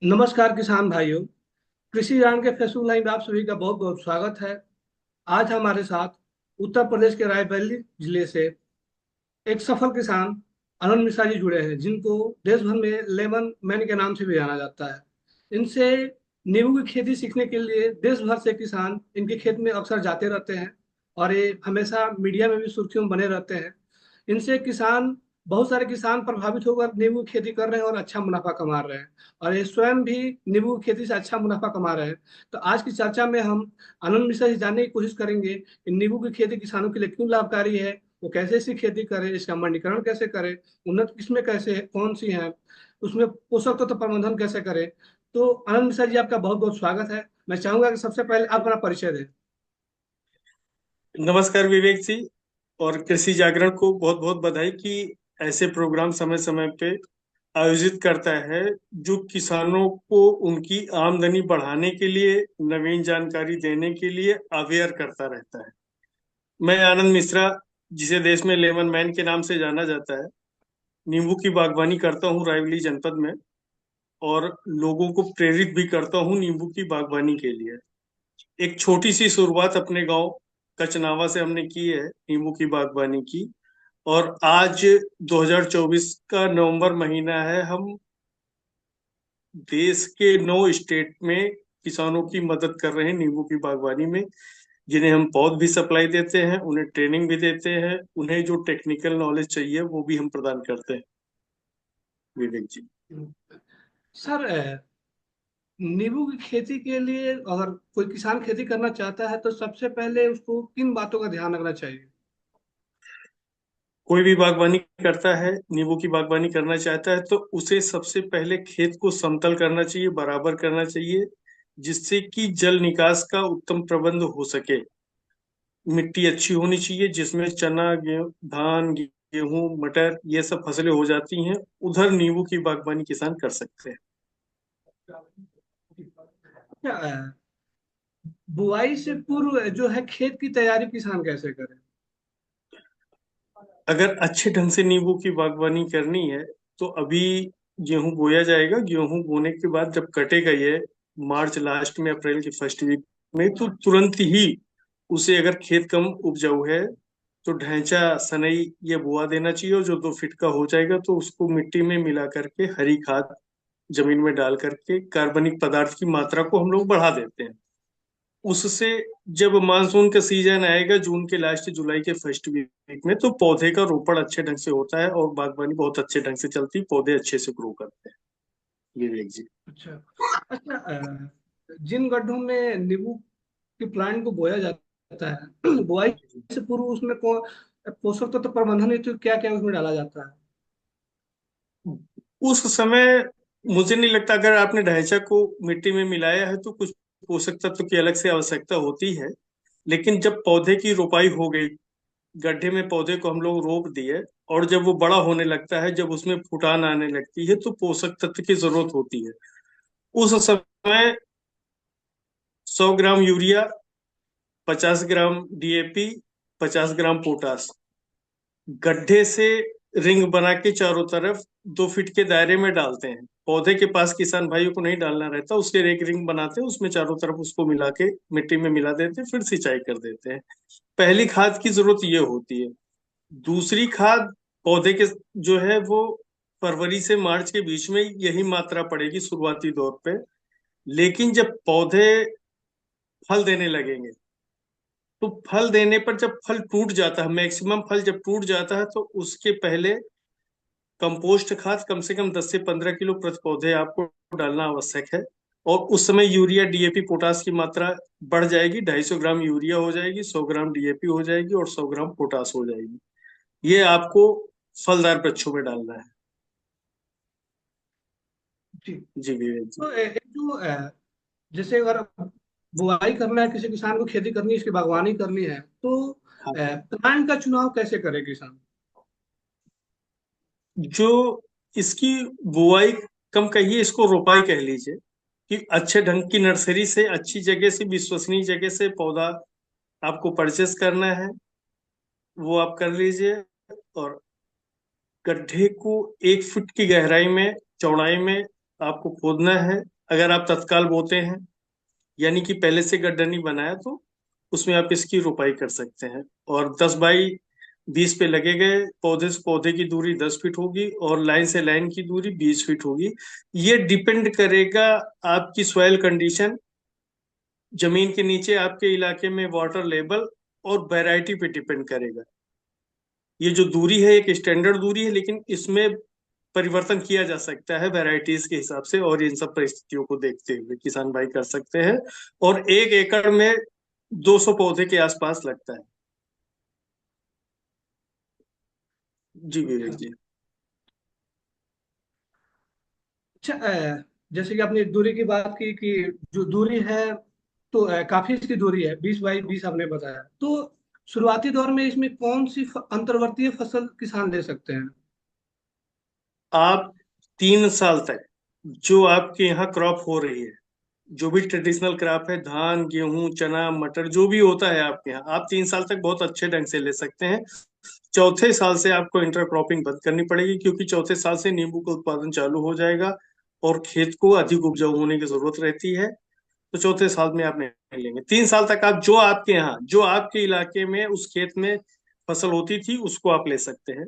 नमस्कार किसान भाइयों। कृषि ज्ञान के फेसबुक लाइव में आप सभी का बहुत बहुत स्वागत है। आज हमारे साथ उत्तर प्रदेश के रायबरेली जिले से एक सफल किसान आनंद मिश्रा जी जुड़े हैं, जिनको देश भर में लेमन मैन के नाम से भी जाना जाता है। इनसे नींबू की खेती सीखने के लिए देश भर से किसान इनके खेत में अक्सर जाते रहते हैं और ये हमेशा मीडिया में भी सुर्खियों में बने रहते हैं। इनसे किसान बहुत सारे किसान प्रभावित होकर नींबू की खेती कर रहे हैं और अच्छा मुनाफा कमा रहे हैं, और ये स्वयं भी नींबू की खेती से अच्छा मुनाफा कमा रहे हैं। तो आज की चर्चा में हम आनंद मिश्रा से जानने की कोशिश करेंगे कि नींबू की खेती किसानों के लिए क्यों लाभकारी है, वो कैसे इसकी खेती करें, इसका मंडीकरण कैसे करें, उन्नत किस्में कैसे है, कौन सी हैं, उसमें पोषक तत्व प्रबंधन कैसे करें। तो आनंद मिश्रा जी, आपका बहुत बहुत स्वागत है। मैं चाहूंगा कि सबसे पहले आप अपना परिचय दें। नमस्कार विवेक जी। और कृषि जागरण को बहुत बहुत बधाई कि ऐसे प्रोग्राम समय समय पे आयोजित करता है जो किसानों को उनकी आमदनी बढ़ाने के लिए नवीन जानकारी देने के लिए अवेयर करता रहता है। मैं आनंद मिश्रा, जिसे देश में लेमन मैन के नाम से जाना जाता है, नींबू की बागवानी करता हूँ रायबरेली जनपद में। और लोगों को प्रेरित भी करता हूँ नींबू की बागवानी के लिए। एक छोटी सी शुरुआत अपने गांव कचनावा से हमने की है नींबू की बागवानी की। और आज 2024 का नवंबर महीना है। हम देश के 9 स्टेट में किसानों की मदद कर रहे हैं नींबू की बागवानी में, जिन्हें हम पौध भी सप्लाई देते हैं, उन्हें ट्रेनिंग भी देते हैं, उन्हें जो टेक्निकल नॉलेज चाहिए वो भी हम प्रदान करते हैं। विवेक जी। सर, नींबू की खेती के लिए अगर कोई किसान खेती करना चाहता है तो सबसे पहले उसको किन बातों का ध्यान रखना चाहिए? कोई भी बागवानी करता है, नींबू की बागवानी करना चाहता है, तो उसे सबसे पहले खेत को समतल करना चाहिए, बराबर करना चाहिए, जिससे कि जल निकास का उत्तम प्रबंध हो सके। मिट्टी अच्छी होनी चाहिए जिसमें चना, गेहूं, धान, गेहूं, मटर ये सब फसलें हो जाती हैं। उधर नींबू की बागवानी किसान कर सकते हैं। क्या बुआई से पूर्व जो है खेत की तैयारी किसान कैसे करे? अगर अच्छे ढंग से नींबू की बागवानी करनी है तो अभी गेहूं बोया जाएगा। गेहूं बोने के बाद जब कटेगा ये मार्च लास्ट में, अप्रैल की फर्स्ट वीक में, तो तुरंत ही उसे, अगर खेत कम उपजाऊ है तो ढैंचा सनई ये बोआ देना चाहिए। और जो 2 फीट का हो जाएगा तो उसको मिट्टी में मिला करके हरी खाद जमीन में डाल करके कार्बनिक पदार्थ की मात्रा को हम लोग बढ़ा देते हैं। उससे जब मानसून का सीजन आएगा जून के लास्ट जुलाई के फर्स्ट वीक में, तो पौधे का रोपण अच्छे ढंग से होता है और बागवानी बहुत अच्छे ढंग से चलती, पौधे अच्छे से ग्रो करते हैं। विवेक जी। अच्छा। अच्छा, जिन गड्ढों में नींबू के प्लांट को बोया जाता है बुआई से पूर्व उसमें पोषक तत्व प्रबंधन हेतु क्या क्या उसमें डाला जाता है? उस समय मुझे नहीं लगता, अगर आपने ढैंचा को मिट्टी में मिलाया है तो कुछ पोषक तत्व की अलग से आवश्यकता होती है। लेकिन जब पौधे की रोपाई हो गई, गड्ढे में पौधे को हम लोग रोप दिए, और जब वो बड़ा होने लगता है, जब उसमें फुटान आने लगती है, तो पोषक तत्व की जरूरत होती है। उस समय 100 ग्राम यूरिया, 50 ग्राम डीएपी, 50 ग्राम पोटास, गड्ढे से रिंग बना के चारों तरफ 2 फीट के दायरे में डालते हैं। पौधे के पास किसान भाइयों को नहीं डालना रहता, उसके एक रिंग बनाते हैं, उसमें चारों तरफ उसको मिला के मिट्टी में मिला देते हैं, फिर सिंचाई कर देते हैं। पहली खाद की जरूरत ये होती है। दूसरी खाद पौधे के जो है वो फरवरी से मार्च के बीच में यही मात्रा पड़ेगी शुरुआती दौर पे। लेकिन जब पौधे फल देने लगेंगे, तो फल देने पर जब फल टूट जाता है, मैक्सिमम फल जब टूट जाता है, तो उसके पहले कंपोस्ट खाद कम से कम 10 से 15 किलो प्रति पौधे आपको डालना आवश्यक है। और उस समय यूरिया डीएपी पोटास की मात्रा बढ़ जाएगी, 250 ग्राम यूरिया हो जाएगी, 100 ग्राम डीएपी हो जाएगी और 100 ग्राम पोटास हो जाएगी। ये आपको फलदार वृक्षों में डालना है। जी। जी विवेक जी। तो एक जो जैसे अगर बुआई करना है, किसी किसान को खेती करनी है, इसकी बागवानी करनी है, तो हाँ, प्लांट का चुनाव कैसे करे किसान? जो इसकी बुआई, कम कहिए इसको रोपाई कह लीजिए, कि अच्छे ढंग की नर्सरी से, अच्छी जगह से, विश्वसनीय जगह से पौधा आपको परचेस करना है, वो आप कर लीजिए। और गड्ढे को 1 फुट की गहराई में, चौड़ाई में आपको खोदना है। अगर आप तत्काल बोते हैं, यानी कि पहले से गड्ढा नहीं बनाया, तो उसमें आप इसकी रोपाई कर सकते हैं। और 10 बाई 20 पे लगे गए पौधे से पौधे की दूरी 10 फीट होगी और लाइन से लाइन की दूरी 20 फीट होगी। ये डिपेंड करेगा आपकी सॉइल कंडीशन, जमीन के नीचे आपके इलाके में वाटर लेवल और वैरायटी पे डिपेंड करेगा। ये जो दूरी है एक स्टैंडर्ड दूरी है, लेकिन इसमें परिवर्तन किया जा सकता है वैरायटीज के हिसाब से, और इन सब परिस्थितियों को देखते हुए किसान भाई कर सकते हैं। और 1 एकड़ में 200 पौधे के आसपास लगता है। जी विवेक अच्छा। जी। अच्छा, जैसे कि आपने दूरी की बात की कि जो दूरी है, तो काफी इसकी दूरी है, 20 बाई 20 आपने बताया। तो शुरुआती दौर में इसमें कौन सी अंतर्वर्तीय फसल किसान ले सकते हैं? आप 3 साल तक जो आपके यहाँ क्रॉप हो रही है, जो भी ट्रेडिशनल क्रॉप है, धान गेहूं चना मटर जो भी होता है आपके यहाँ, आप 3 साल तक बहुत अच्छे ढंग से ले सकते हैं। चौथे साल से आपको इंटरक्रॉपिंग बंद करनी पड़ेगी, क्योंकि चौथे साल से नींबू का उत्पादन चालू हो जाएगा और खेत को अधिक उपजाऊ होने की जरूरत रहती है। तो चौथे साल में आप नहीं लेंगे। 3 साल तक आप जो आपके यहाँ, जो आपके इलाके में उस खेत में फसल होती थी, उसको आप ले सकते हैं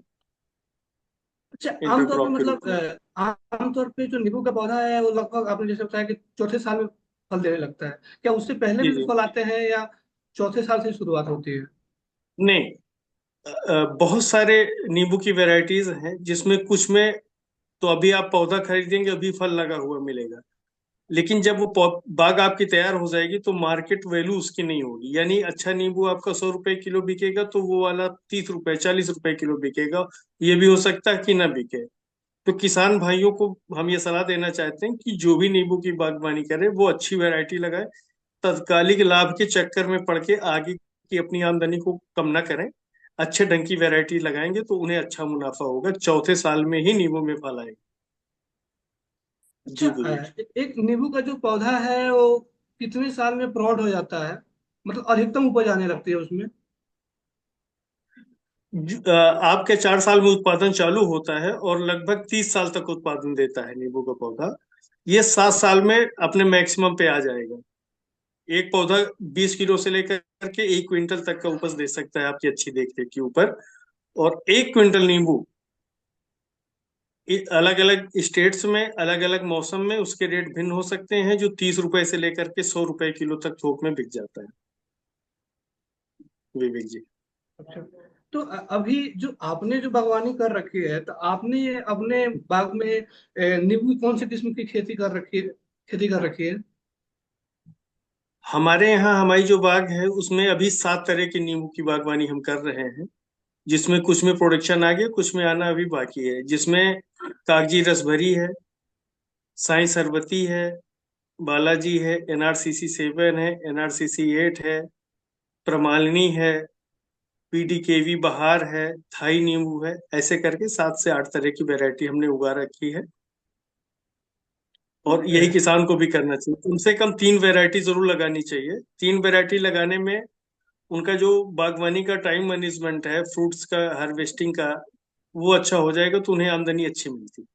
अच्छा, आमतौर पे इंटरक्रॉप के रूप मतलब में। आमतौर पे जो नींबू का पौधा है वो लगभग आपने जैसे बताया कि चौथे साल में फल देने लगता है। क्या उससे पहले जी भी जी। फल आते हैं या चौथे साल से शुरुआत होती है? नहीं, बहुत सारे नींबू की वैरायटीज हैं, जिसमें कुछ में तो अभी आप पौधा खरीदेंगे अभी फल लगा हुआ मिलेगा, लेकिन जब वो बाग आपकी तैयार हो जाएगी तो मार्केट वैल्यू उसकी नहीं होगी। यानी अच्छा नींबू आपका 100 रुपए किलो बिकेगा, तो वो वाला 30 रुपए 40 रुपए किलो बिकेगा। ये भी हो सकता है कि ना बिके। तो किसान भाइयों को हम ये सलाह देना चाहते हैं कि जो भी नींबू की बागवानी करे वो अच्छी वैरायटी लगाए। तत्कालिक लाभ के चक्कर में पड़ के आगे की अपनी आमदनी को कम ना करें। अच्छे ढंग की वैरायटी लगाएंगे तो उन्हें अच्छा मुनाफा होगा, चौथे साल में ही नींबू में फल आएगा। अच्छा, जी विवेक। एक नींबू का जो पौधा है वो कितने साल में प्रौढ़ हो जाता है, मतलब अधिकतम उपज आने लगती है उसमें? आपके 4 साल में उत्पादन चालू होता है और लगभग 30 साल तक उत्पादन देता है नींबू का पौधा। ये 7 साल में अपने मैक्सिमम पे आ जाएगा। एक पौधा 20 किलो से लेकर के 1 क्विंटल तक का उपज दे सकता है आपकी अच्छी देखरेख के ऊपर। और 1 क्विंटल नींबू अलग अलग स्टेट्स में अलग अलग मौसम में उसके रेट भिन्न हो सकते हैं, जो 30 रुपए से लेकर के 100 रुपए किलो तक थोक में बिक जाता है। विवेक जी। अच्छा, तो अभी जो आपने जो बागवानी कर रखी है, तो आपने अपने बाग में नींबू की कौन सी किस्म की खेती कर रखी है? हमारे यहाँ हमारी जो बाग है उसमें अभी 7 तरह की नींबू की बागवानी हम कर रहे हैं, जिसमें कुछ में प्रोडक्शन आ गया, कुछ में आना अभी बाकी है। जिसमें कागजी रसभरी है, साई सरबती है, बालाजी है, NRCC 7 है, NRCC 8 है, प्रमालिनी है, PDKV बहार है, थाई नींबू है। ऐसे करके 7 से 8 तरह की वैरायटी हमने उगा रखी है। तो और यही किसान को भी करना चाहिए, कम से कम 3 वैरायटी जरूर लगानी चाहिए। 3 वैरायटी लगाने में उनका जो बागवानी का टाइम मैनेजमेंट है, फ्रूट्स का हार्वेस्टिंग का, वो अच्छा हो जाएगा तो उन्हें आमदनी अच्छी मिलती।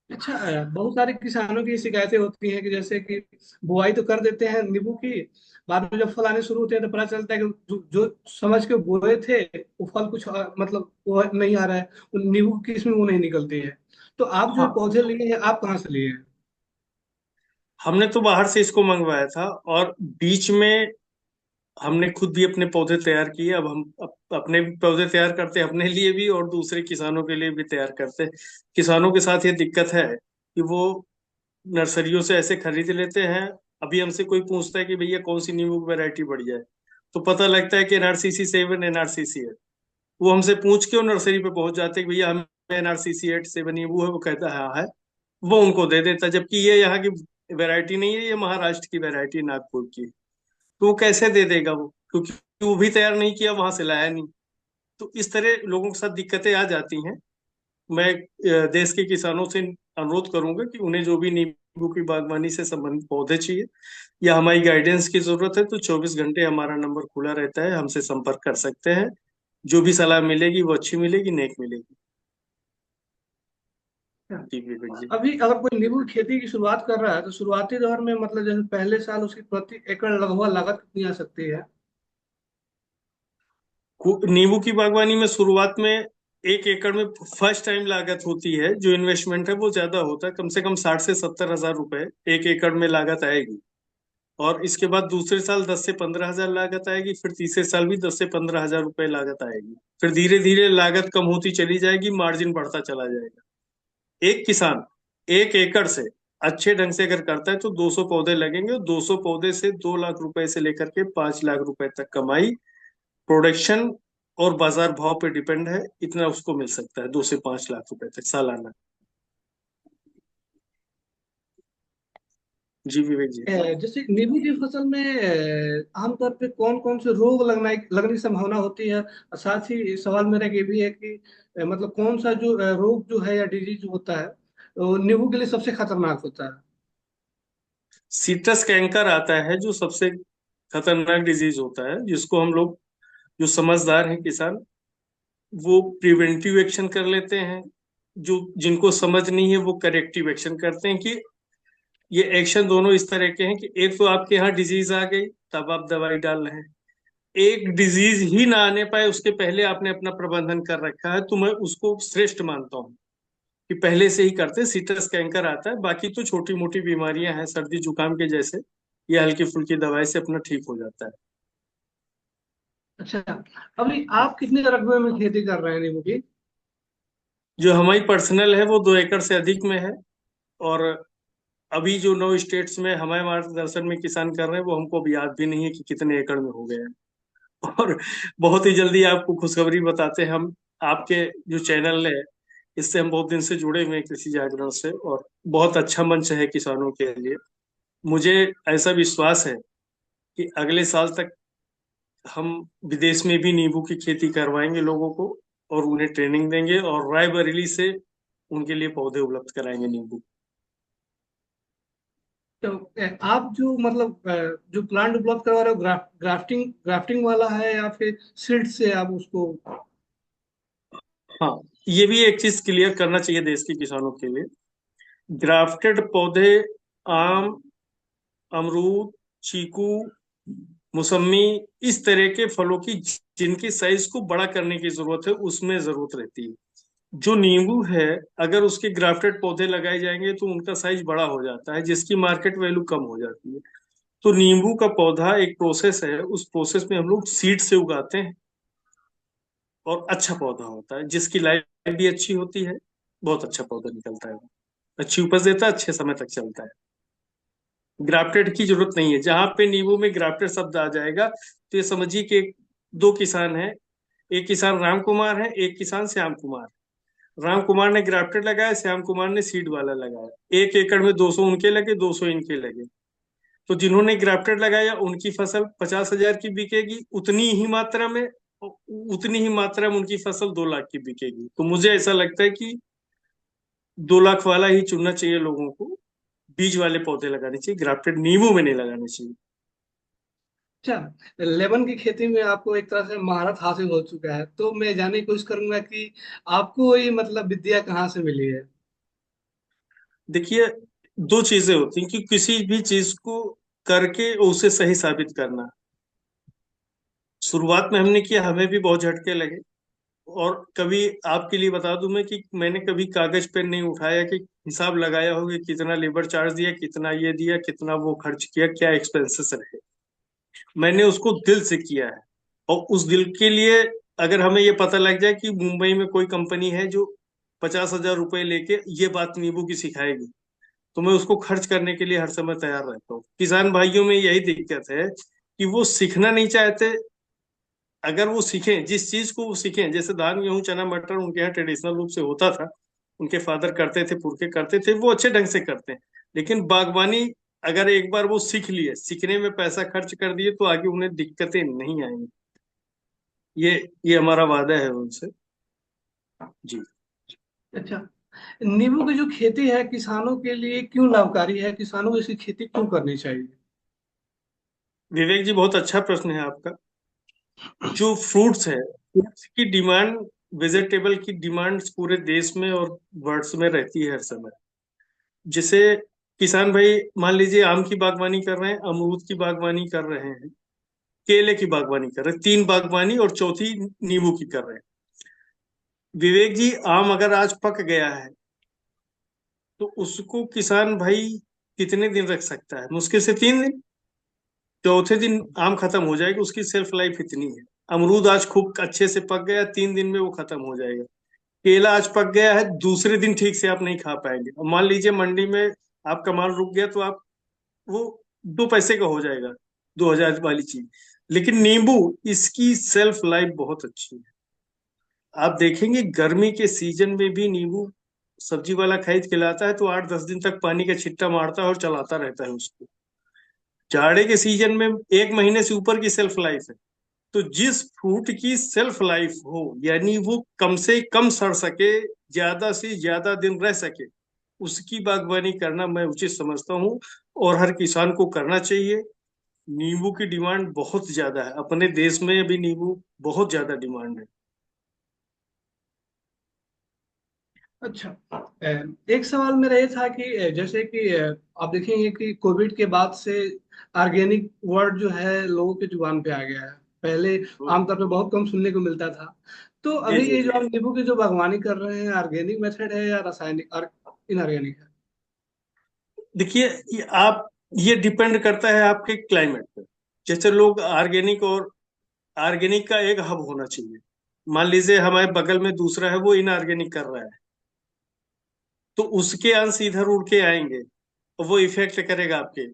अच्छा, बहुत सारे किसानों की शिकायतें होती हैं कि जैसे कि बुआई तो कर देते हैं नींबू की, बाद में जब फल आने शुरू होते हैं तो पता चलता है कि जो समझ के बोए थे वो फल कुछ मतलब वो नहीं आ रहा है, वो नींबू की किस्म वो नहीं निकलती है। तो आप जो हाँ, पौधे लिए हैं, आप कहाँ से लिए हैं? हमने तो बाहर से इसको मंगवाया था, और बीच में हमने खुद भी अपने पौधे तैयार किए। अब हम अपने भी पौधे तैयार करते हैं, अपने लिए भी और दूसरे किसानों के लिए भी तैयार करते हैं। किसानों के साथ ये दिक्कत है कि वो नर्सरियों से ऐसे खरीद लेते हैं। अभी हमसे कोई पूछता है कि भैया कौन सी नींबू की वैरायटी बढ़िया है, तो पता लगता है कि NRCC 7 NRCC 8। वो हमसे पूछ के वो नर्सरी पे पहुंच जाते हैं कि भैया हमें NRCC 8 7 नींबू है, वो कहता है हाँ है। वो उनको दे देता है, जबकि ये यहाँ की वैरायटी नहीं है, ये महाराष्ट्र की वैरायटी है, नागपुर की। तो वो कैसे दे देगा वो, क्योंकि वो भी तैयार नहीं किया, वहां से लाया नहीं। तो इस तरह लोगों के साथ दिक्कतें आ जाती हैं। मैं देश के किसानों से अनुरोध करूंगा कि उन्हें जो भी नींबू की बागवानी से संबंधित पौधे चाहिए या हमारी गाइडेंस की जरूरत है, तो 24 घंटे हमारा नंबर खुला रहता है, हमसे संपर्क कर सकते हैं। जो भी सलाह मिलेगी वो अच्छी मिलेगी, नेक मिलेगी। जी विवेक जी। अभी अगर कोई नींबू की खेती की शुरुआत कर रहा है तो शुरुआती दौर में मतलब जैसे पहले साल उसकी प्रति एकड़ लगभग लागत कितनी आ सकती है? नींबू की बागवानी में शुरुआत में 1 एकड़ में फर्स्ट टाइम लागत होती है, जो इन्वेस्टमेंट है वो ज्यादा होता है, कम से कम 60 से 70 हजार रुपए 1 एकड़ में लागत आएगी। और इसके बाद दूसरे साल 10 से 15 हजार लागत आएगी, फिर तीसरे साल भी 10 से 15 हजार रुपए लागत आएगी। फिर धीरे धीरे लागत कम होती चली जाएगी, मार्जिन बढ़ता चला जाएगा। एक किसान 1 एकड़ से अच्छे ढंग से अगर करता है तो 200 पौधे लगेंगे, और 200 पौधे से 2 लाख रुपए से लेकर के 5 लाख रुपए तक कमाई, प्रोडक्शन और बाजार भाव पे डिपेंड है, इतना उसको मिल सकता है, 2 से 5 लाख रुपए तक सालाना। जी विवेक जी। जैसे नींबू की फसल में आमतौर पे कौन कौन से रोग लगने की संभावना होती है, और साथ ही सवाल मेरा ये भी है कि मतलब कौन सा जो रोग जो है या डिजीज होता है वो नींबू के लिए सबसे खतरनाक होता है? सीट्रस कैंकर आता है जो सबसे खतरनाक डिजीज होता है, जिसको हम लोग, जो समझदार हैं किसान, वो प्रिवेंटिव एक्शन कर लेते हैं। जो जिनको समझ नहीं है वो करेक्टिव एक्शन करते हैं, कि ये एक्शन दोनों इस तरह के हैं कि एक तो आपके यहाँ डिजीज आ गई, तब आप दवाई डाल रहे हैं। एक डिजीज ही ना आने पाए उसके पहले आपने अपना प्रबंधन कर रखा है, तो मैं उसको श्रेष्ठ मानता हूँ कि पहले से ही करते। सीट्रस कैंकर आता है, बाकी तो छोटी मोटी बीमारियां हैं सर्दी जुकाम के जैसे, ये हल्की फुल्की दवाई से अपना ठीक हो जाता है। अच्छा, अभी आप कितने रकबे में खेती कर रहे हैं नींबू की? जो हमारी पर्सनल है वो 2 एकड़ से अधिक में है। और अभी जो 9 स्टेट्स में हमारे मार्गदर्शन में किसान कर रहे हैं वो हमको अभी याद भी नहीं है कि कितने एकड़ में हो गए हैं। और बहुत ही जल्दी आपको खुशखबरी बताते हैं हम। आपके जो चैनल है, इससे हम बहुत दिन से जुड़े हुए हैं कृषि जागरण से, और बहुत अच्छा मंच है किसानों के लिए। मुझे ऐसा विश्वास है कि अगले साल तक हम विदेश में भी नींबू की खेती करवाएंगे लोगों को, और उन्हें ट्रेनिंग देंगे, और रायबरेली से उनके लिए पौधे उपलब्ध कराएंगे नींबू। तो आप जो मतलब जो प्लांट उपलब्ध करवा रहे हो ग्राफ्टिंग ग्राफ्टिंग वाला है या फिर सीड से आप उसको? हाँ, ये भी एक चीज क्लियर करना चाहिए देश के किसानों के लिए। ग्राफ्टेड पौधे आम, अमरूद, चीकू, मौसमी, इस तरह के फलों की जिनकी साइज को बड़ा करने की जरूरत है उसमें जरूरत रहती है। जो नींबू है, अगर उसके ग्राफ्टेड पौधे लगाए जाएंगे तो उनका साइज बड़ा हो जाता है, जिसकी मार्केट वैल्यू कम हो जाती है। तो नींबू का पौधा एक प्रोसेस है, उस प्रोसेस में हम लोग सीड से उगाते हैं, और अच्छा पौधा होता है जिसकी लाइफ भी अच्छी होती है। बहुत अच्छा पौधा निकलता है वो, अच्छी उपज देता है, अच्छे समय तक चलता है। ग्राफ्टेड की जरूरत नहीं है। जहां पे नींबू में ग्राफ्टेड शब्द आ जाएगा तो ये समझिए कि दो किसान हैं। एक किसान राम कुमार है, एक किसान श्याम कुमार। राम कुमार ने ग्राफ्टेड लगाया, श्याम कुमार ने सीड वाला लगाया। 1 एकड़ में 200 उनके लगे, 200 इनके लगे। तो जिन्होंने ग्राफ्टेड लगाया उनकी फसल 50 हजार की बिकेगी, उतनी ही मात्रा में, उतनी ही मात्रा में उनकी फसल 2 लाख की बिकेगी। तो मुझे ऐसा लगता है कि 2 लाख वाला ही चुनना चाहिए लोगों को। बीज वाले पौधे लगाने चाहिए, ग्राफ्टेड नींबू में नहीं लगाने चाहिए। अच्छा, लेमन की खेती में आपको एक तरह से महारत हासिल हो चुका है, तो मैं जानने की कोशिश करूंगा कि आपको ये मतलब विद्या कहाँ से मिली है? देखिए, दो चीजें होती हैं कि किसी भी चीज को करके उसे सही साबित करना। शुरुआत में हमने किया, हमें भी बहुत झटके लगे। और कभी आपके लिए बता दूं मैं कि मैंने कभी कागज पेन नहीं उठाया कि हिसाब लगाया हो कि कितना लेबर चार्ज दिया, कितना ये दिया, कितना वो खर्च किया, क्या एक्सपेंसेस रहे। मैंने उसको दिल से किया है। और उस दिल के लिए, अगर हमें ये पता लग जाए कि मुंबई में कोई कंपनी है जो 50 हजार रुपए लेके ये बात नींबू की सिखाएगी, तो मैं उसको खर्च करने के लिए हर समय तैयार रहता हूँ। किसान भाइयों में यही दिक्कत है कि वो सीखना नहीं चाहते। अगर वो सीखें, जिस चीज को वो सीखें, जैसे धान गेहूं चना मटर उनके यहाँ ट्रेडिशनल रूप से होता था, उनके फादर करते थे, पुरखे करते थे, वो अच्छे ढंग से करते हैं। लेकिन बागवानी अगर एक बार वो सीख लिए, सीखने में पैसा खर्च कर दिए, तो आगे उन्हें दिक्कतें नहीं आएंगी। ये ये हमारा वादा है उनसे। जी। अच्छा, नींबू की जो खेती है किसानों के लिए क्यों लाभकारी है, किसानों को इसकी खेती क्यों करनी चाहिए? विवेक जी, बहुत अच्छा प्रश्न है आपका। जो फ्रूट्स है, फ्रूट्स की डिमांड वेजिटेबल की डिमांड पूरे देश में और वर्ल्ड में रहती है हर समय। जिसे किसान भाई मान लीजिए आम की बागवानी कर रहे हैं, अमरूद की बागवानी कर रहे हैं, केले की बागवानी कर रहे हैं, तीन बागवानी और चौथी नींबू की कर रहे हैं। विवेक जी, आम अगर आज पक गया है तो उसको किसान भाई कितने दिन रख सकता है? मुश्किल से 3 दिन। चौथे दिन आम खत्म हो जाएगी, उसकी सेल्फ लाइफ इतनी है। अमरूद आज खूब अच्छे से पक गया, 3 दिन में वो खत्म हो जाएगा। केला आज पक गया है, दूसरे दिन ठीक से आप नहीं खा पाएंगे। और मान लीजिए मंडी में आपका माल रुक गया तो आप वो 2 पैसे का हो जाएगा, 2 हजार वाली चीज। लेकिन नींबू, इसकी सेल्फ लाइफ बहुत अच्छी है। आप देखेंगे गर्मी के सीजन में भी नींबू सब्जी वाला खरीद के लाता है तो 8-10 दिन तक पानी का छिट्टा मारता है और चलाता रहता है उसको। जाड़े के सीजन में 1 महीने से ऊपर की सेल्फ लाइफ है। तो जिस फ्रूट की सेल्फ लाइफ हो, यानी वो कम से कम सड़ सके, ज्यादा से ज्यादा दिन रह सके, उसकी बागवानी करना मैं उचित समझता हूँ और हर किसान को करना चाहिए। नींबू की डिमांड बहुत ज्यादा है, अपने देश में भी नींबू बहुत ज्यादा डिमांड है। अच्छा। एक सवाल मेरा ये था कि जैसे कि आप देखेंगे कि कोविड के बाद से ऑर्गेनिक वर्ड जो है लोगों के जुबान पे आ गया है। पहले आमतौर पे बहुत कम सुनने को मिलता था। तो जी अभी जी ये जो जी। आप नींबू की जो बागवानी कर रहे हैं, ऑर्गेनिक मेथड है या रासायनिक और इनऑर्गेनिक है? देखिए, ये डिपेंड करता है आपके क्लाइमेट पे। जैसे लोग ऑर्गेनिक, और ऑर्गेनिक का एक हब होना चाहिए। मान लीजिए हमारे बगल में दूसरा है, वो इनऑर्गेनिक कर रहा है, तो उसके अंश इधर उड़ के आएंगे और वो इफेक्ट करेगा आपके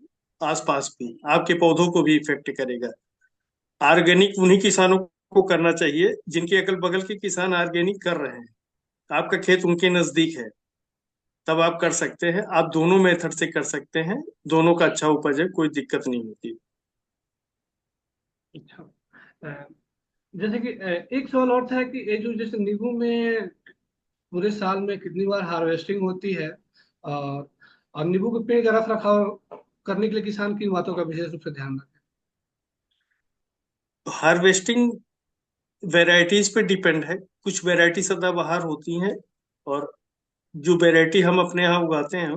आसपास भी, आपके पौधों को भी इफेक्ट करेगा। ऑर्गेनिक उन्हीं किसानों को करना चाहिए जिनके अगल बगल के किसान ऑर्गेनिक कर रहे हैं, आपका खेत उनके नजदीक है, तब आप कर सकते हैं। आप दोनों मेथड से कर सकते हैं, दोनों का अच्छा उपज है, कोई दिक्कत नहीं होती। अच्छा। अ, जैसे कि एक सवाल और था कि ये जो जैसे नींबू में पूरे साल में कितनी बार हार्वेस्टिंग होती है, और नींबू के पेड़ का रख रखाव करने के लिए किसान किन बातों का विशेष रूप से ध्यान रखें? हार्वेस्टिंग वेराइटीज पे डिपेंड है। कुछ वेराइटी सदाबहार होती हैं, और जो वेराइटी हम अपने यहाँ उगाते हैं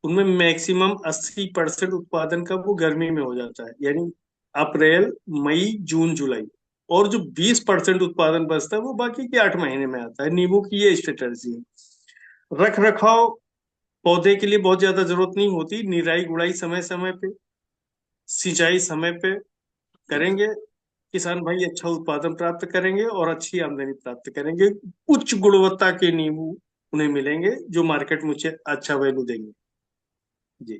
उनमें मैक्सिमम 80% उत्पादन का वो गर्मी में हो जाता है, यानी अप्रैल, मई, जून, जुलाई। और जो 20% उत्पादन बचता है वो बाकी के 8 महीने में आता है। नींबू की ये स्ट्रेटजी है। रख रखाव पौधे के लिए बहुत ज्यादा जरूरत नहीं होती। निराई गुड़ाई समय समय पे, सिंचाई समय पे करेंगे, किसान भाई अच्छा उत्पादन प्राप्त करेंगे और अच्छी आमदनी प्राप्त करेंगे। उच्च गुणवत्ता के नींबू उन्हें मिलेंगे जो मार्केट में उसे अच्छा वैल्यू देंगे। जी।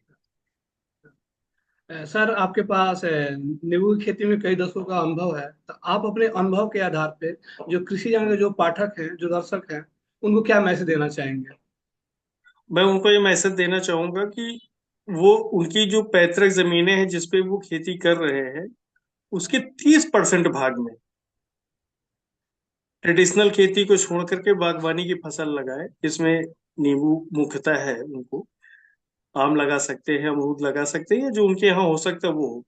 सर, आपके पास नींबू की खेती में कई दशकों का अनुभव है, तो आप अपने अनुभव के आधार पे जो कृषि जन के जो पाठक हैं, जो दर्शक हैं, उनको क्या मैसेज देना चाहेंगे? मैं उनको ये मैसेज देना चाहूंगा कि वो उनकी जो पैतृक जमीनें हैं जिसपे वो खेती कर रहे हैं, उसके 30% भाग में ट्रेडिशनल खेती को छोड़ करके बागवानी की फसल लगाए, जिसमें नींबू मुख्यतः है। उनको आम लगा सकते हैं, अमरूद लगा सकते हैं, जो उनके यहाँ हो सकता है वो हो।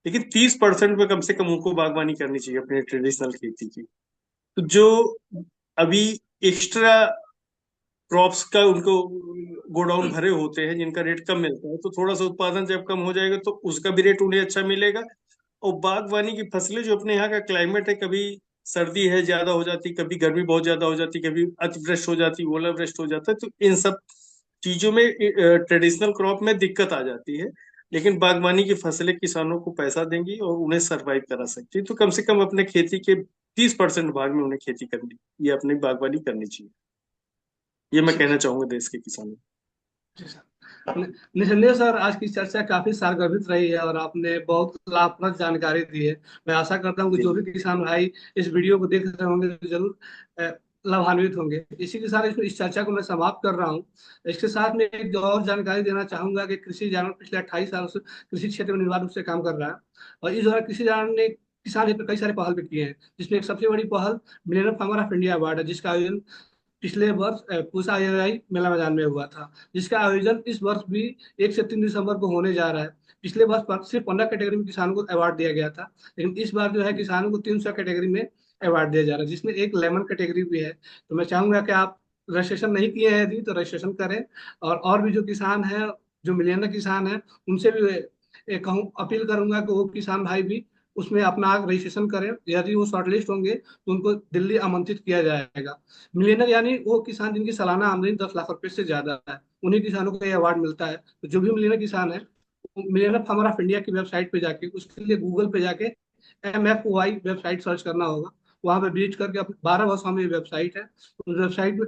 लेकिन 30% में कम से कम उनको बागवानी करनी चाहिए अपने ट्रेडिशनल खेती की। तो जो अभी एक्स्ट्रा क्रॉप्स का उनको गोडाउन भरे होते हैं जिनका रेट कम मिलता है, तो थोड़ा सा उत्पादन जब कम हो जाएगा तो उसका भी रेट उन्हें अच्छा मिलेगा। और बागवानी की फसलें जो अपने यहाँ का क्लाइमेट है, कभी सर्दी है ज्यादा हो जाती, कभी गर्मी बहुत ज्यादा हो जाती, कभी अतिवृष्टि हो जाती, ओलावृष्टि हो जाता है, तो इन सब चीजों में ट्रेडिशनल क्रॉप में दिक्कत आ जाती है। लेकिन बागवानी की फसलें किसानों को पैसा देंगी और उन्हें सरवाइव करा सकती है। तो कम से कम अपने खेती के 30% भाग में उन्हें खेती करनी, ये अपनी बागवानी करनी चाहिए। ये मैं जी कहना चाहूंगा देश के किसानों को। जी सर। निसंदेह सर, आज की चर्चा काफी सारगर्भित रही है और आपने बहुत लाभप्रद जानकारी दी है। मैं आशा करता हूँ कि जी जो भी किसान भाई इस वीडियो को देख रहे होंगे तो जरूर लाभान्वित होंगे। इसी के साथ इस चर्चा को मैं समाप्त कर रहा हूँ। इसके साथ में एक और जानकारी देना चाहूंगा कि कृषि जानवर पिछले 28 सालों से कृषि क्षेत्र में निर्बाध रूप से काम कर रहा है, और इस दौरान कृषि जानवर ने किसान हित में कई सारे पहल भी किए हैं, जिसमें एक सबसे बड़ी पहल millennium farmer of India award है, जिसका आयोजन पिछले वर्ष पूसा आईआईआई मेला मैदान में हुआ था, जिसका आयोजन इस वर्ष भी 1 से 3 दिसंबर को होने जा रहा है। पिछले वर्ष पर सिर्फ 15 कैटेगरी में किसानों को अवार्ड दिया गया था, लेकिन इस बार जो है किसानों को 300 कैटेगरी में अवार्ड दिया जा रहा है, जिसमें एक लेमन कैटेगरी भी है। तो मैं चाहूंगा कि आप रजिस्ट्रेशन नहीं किए हैं यदि तो रजिस्ट्रेशन करें, और भी जो किसान हैं, जो मिलियनर किसान हैं, उनसे भी कहूँ, अपील करूंगा कि वो किसान भाई भी उसमें अपना रजिस्ट्रेशन करें। यदि वो शॉर्टलिस्ट होंगे तो उनको दिल्ली आमंत्रित किया जाएगा। मिलियनर यानी वो किसान जिनकी सालाना आमदनी 10 लाख रुपए से ज्यादा है, उन्हीं किसानों को ये अवार्ड मिलता है। तो जो भी मिलियनर किसान है, मिलियनर फार्मर ऑफ इंडिया की वेबसाइट पे जाके, उसके लिए गूगल पे जाके MFOI वेबसाइट सर्च करना होगा। वहां पे विजिट करके 12 भाषाओं में वेबसाइट है, उस वेबसाइट में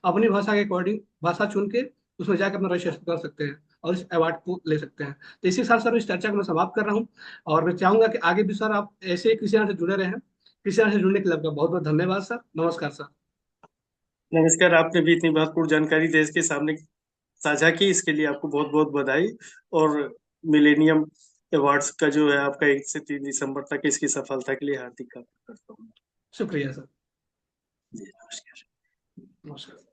अपनी भाषा के अकॉर्डिंग भाषा चुन के उसमें जाकर अपना रजिस्ट्रेशन कर सकते हैं और इस अवार्ड को ले सकते हैं। तो इसी साथ सर इस चर्चा को मैं समाप्त कर रहा हूँ, और मैं चाहूंगा कि आगे भी सर आप ऐसे ही कृषि से जुड़े रहें। कृषि से जुड़ने के लिए आपका बहुत बहुत धन्यवाद सर। नमस्कार सर। नमस्कार, आपने भी इतनी महत्वपूर्ण जानकारी देश के सामने साझा की, इसके लिए आपको बहुत बहुत बधाई। और मिलेनियम अवार्ड्स का जो है आपका 1 से 3 दिसंबर तक, इसकी सफलता के लिए हार्दिक कामना करता हूँ। शुक्रिया सर। जी, नमस्कार। नमस्कार।